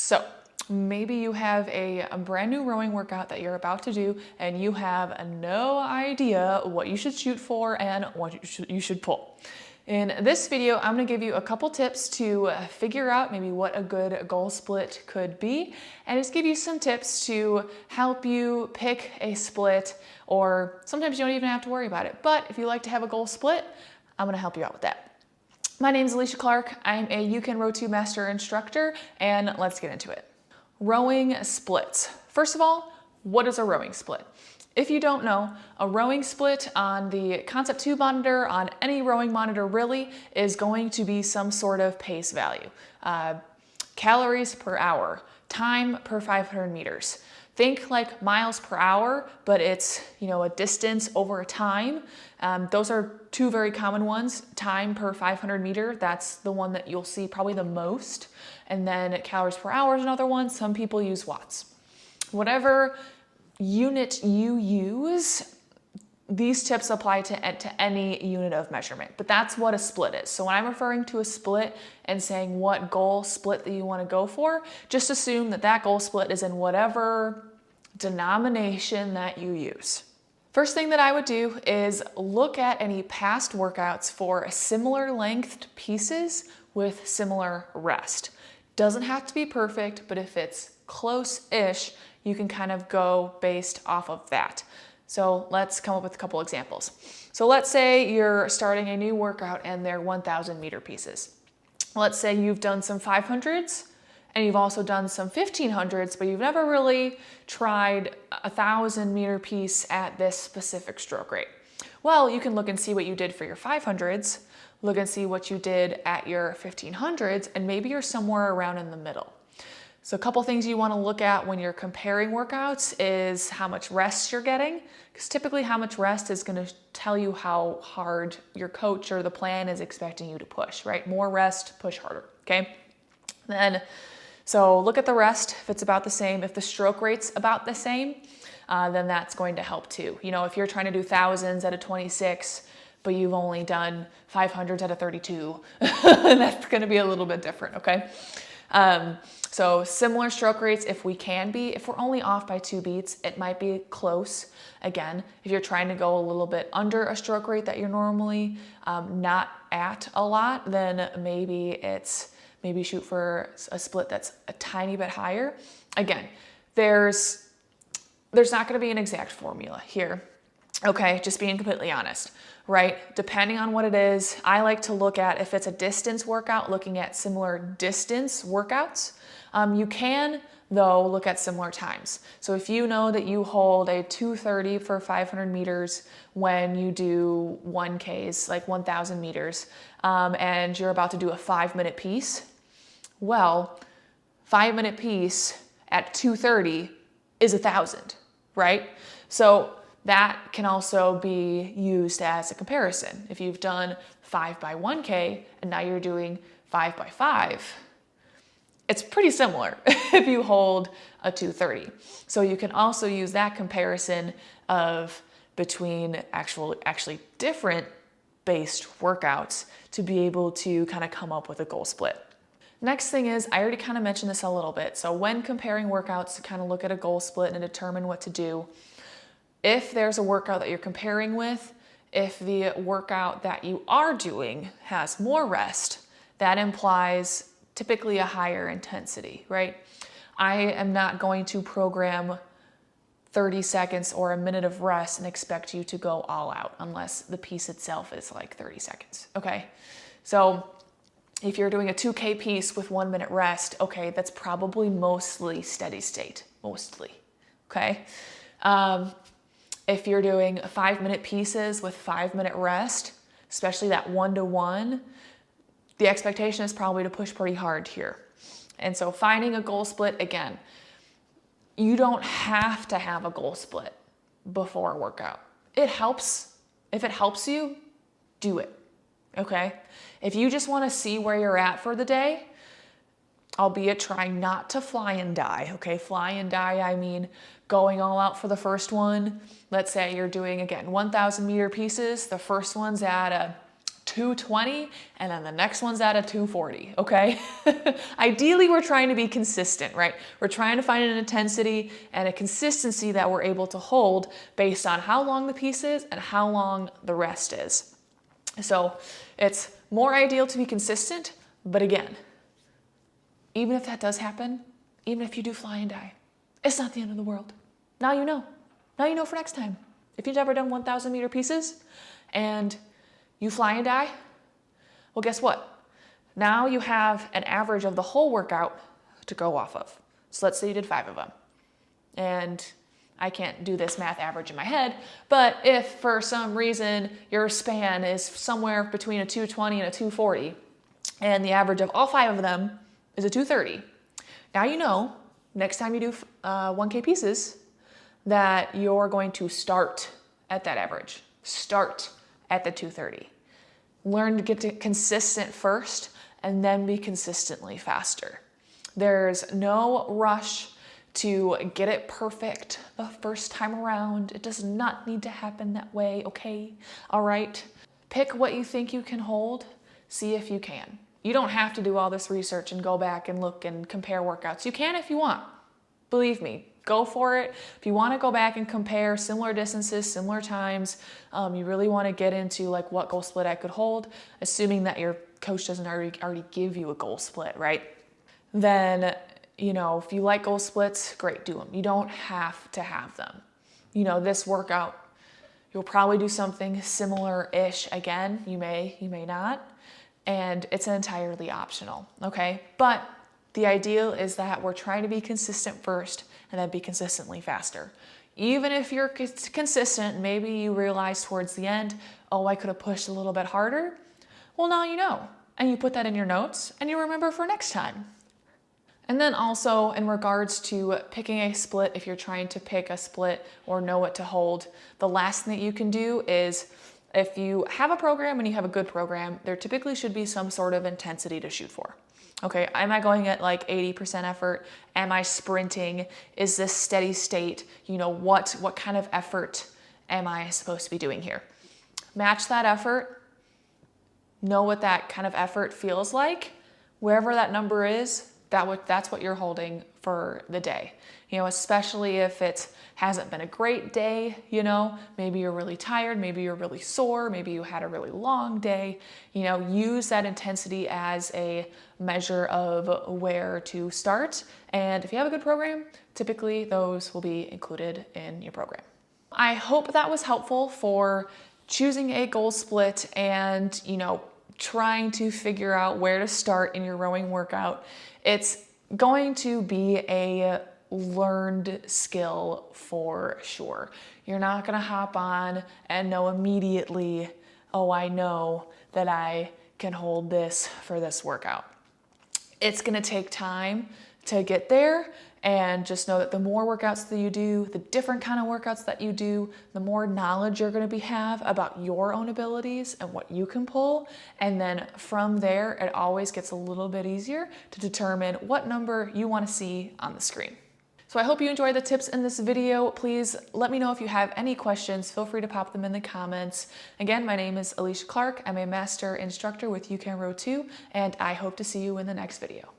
So maybe you have a brand new rowing workout that you're about to do and you have no idea what you should shoot for and what you should pull. In this video, I'm going to give you a couple tips to figure out maybe what a good goal split could be, and just give you some tips to help you pick a split, or sometimes you don't even have to worry about it. But if you like to have a goal split, I'm going to help you out with that. My name is Alicia Clark. I'm a You Can Row Tube Master instructor, and let's get into it. Rowing splits. First of all, what is a rowing split? If you don't know, a rowing split on the Concept 2 monitor, on any rowing monitor really, is going to be some sort of pace value. Calories per hour, time per 500 meters. Think like miles per hour, but it's a distance over a time. Those are two very common ones. Time per 500 meter, that's the one that you'll see probably the most. And then calories per hour is another one. Some people use watts. Whatever unit you use, these tips apply to any unit of measurement, but that's what a split is. So when I'm referring to a split and saying what goal split that you want to go for, just assume that that goal split is in whatever denomination that you use. First thing that I would do is look at any past workouts for similar lengthed pieces with similar rest. Doesn't have to be perfect, but if it's close-ish, you can kind of go based off of that. So let's come up with a couple examples. So let's say you're starting a new workout and they're 1,000 meter pieces. Let's say you've done some 500s and you've also done some 1500s, but you've never really tried a 1,000 meter piece at this specific stroke rate. Well, you can look and see what you did for your 500s, look and see what you did at your 1500s, and maybe you're somewhere around in the middle. So a couple things you want to look at when you're comparing workouts is how much rest you're getting, because typically how much rest is going to tell you how hard your coach or the plan is expecting you to push, right? More rest, push harder, okay? So look at the rest. If it's about the same, if the stroke rate's about the same, then that's going to help too. If you're trying to do thousands at a 26, but you've only done 500s at a 32, that's going to be a little bit different, okay? So similar stroke rates if we can be. If we're only off by 2 beats, it might be close. Again, if you're trying to go a little bit under a stroke rate that you're normally not at a lot, then maybe shoot for a split that's a tiny bit higher. Again, there's not going to be an exact formula here. Okay, just being completely honest, right? Depending on what it is, I like to look at, if it's a distance workout, looking at similar distance workouts. You can, though, look at similar times. So if you know that you hold a 2:30 for 500 meters when you do 1Ks, like 1,000 meters, and you're about to do a 5-minute piece, well, 5-minute piece at 2:30 is 1,000, right? So that can also be used as a comparison. If you've done 5 by 1K and now you're doing 5 by 5, it's pretty similar if you hold a 2:30. So you can also use that comparison of between actually different based workouts to be able to kind of come up with a goal split. Next thing is, I already kind of mentioned this a little bit. So when comparing workouts to kind of look at a goal split and determine what to do, if there's a workout that you're comparing with, if the workout that you are doing has more rest, that implies typically a higher intensity, right? I am not going to program 30 seconds or a minute of rest and expect you to go all out unless the piece itself is like 30 seconds, okay? So if you're doing a 2K piece with 1 minute rest, okay, that's probably mostly steady state, okay? If you're doing 5-minute pieces with 5-minute rest, especially that 1-to-1, the expectation is probably to push pretty hard here. And so finding a goal split, again, you don't have to have a goal split before a workout. It helps. If it helps you, do it, okay? If you just want to see where you're at for the day, albeit trying not to fly and die, okay? Fly and die, I mean going all out for the first one. Let's say you're doing, again, 1,000 meter pieces. The first one's at a 220 and then the next one's at a 240, okay? Ideally, we're trying to be consistent, right? We're trying to find an intensity and a consistency that we're able to hold based on how long the piece is and how long the rest is. So it's more ideal to be consistent, but again, even if that does happen, even if you do fly and die, it's not the end of the world. Now you know. Now you know for next time. If you've ever done 1,000 meter pieces and you fly and die, well, guess what? Now you have an average of the whole workout to go off of. So let's say you did 5 of them. And I can't do this math average in my head, but if for some reason your span is somewhere between a 220 and a 240, and the average of all 5 of them is a 230, now you know next time you do 1K pieces that you're going to start at that average. Start at the 230. Learn to get to consistent first and then be consistently faster. There's no rush to get it perfect the first time around. It does not need to happen that way, okay? All right? Pick what you think you can hold, see if you can. You don't have to do all this research and go back and look and compare workouts. You can if you want. Believe me, go for it. If you want to go back and compare similar distances, similar times, you really want to get into like what goal split I could hold, assuming that your coach doesn't already give you a goal split, right? Then, you know, if you like goal splits, great, do them. You don't have to have them. You know, this workout, you'll probably do something similar-ish again. You may not. And it's entirely optional, okay? But the ideal is that we're trying to be consistent first and then be consistently faster. Even if you're consistent, maybe you realize towards the end, oh, I could have pushed a little bit harder. Well, now you know. And you put that in your notes and you remember for next time. And then also in regards to picking a split, if you're trying to pick a split or know what to hold, the last thing that you can do is if you have a program and you have a good program, there typically should be some sort of intensity to shoot for. Okay, am I going at like 80% effort? Am I sprinting? Is this steady state? You know, what kind of effort am I supposed to be doing here? Match that effort. Know what that kind of effort feels like. Wherever that number is, that's what you're holding for the day. You know, especially if it hasn't been a great day, you know, maybe you're really tired, maybe you're really sore, maybe you had a really long day, you know, use that intensity as a measure of where to start. And if you have a good program, typically those will be included in your program. I hope that was helpful for choosing a goal split and, you know, trying to figure out where to start in your rowing workout. It's going to be a learned skill for sure. You're not gonna hop on and know immediately, oh, I know that I can hold this for this workout. It's gonna take time to get there, and just know that the more workouts that you do, the different kind of workouts that you do, the more knowledge you're gonna have about your own abilities and what you can pull. And then from there, it always gets a little bit easier to determine what number you wanna see on the screen. So I hope you enjoyed the tips in this video. Please let me know if you have any questions. Feel free to pop them in the comments. Again, my name is Alicia Clark. I'm a master instructor with You Can Row Too, and I hope to see you in the next video.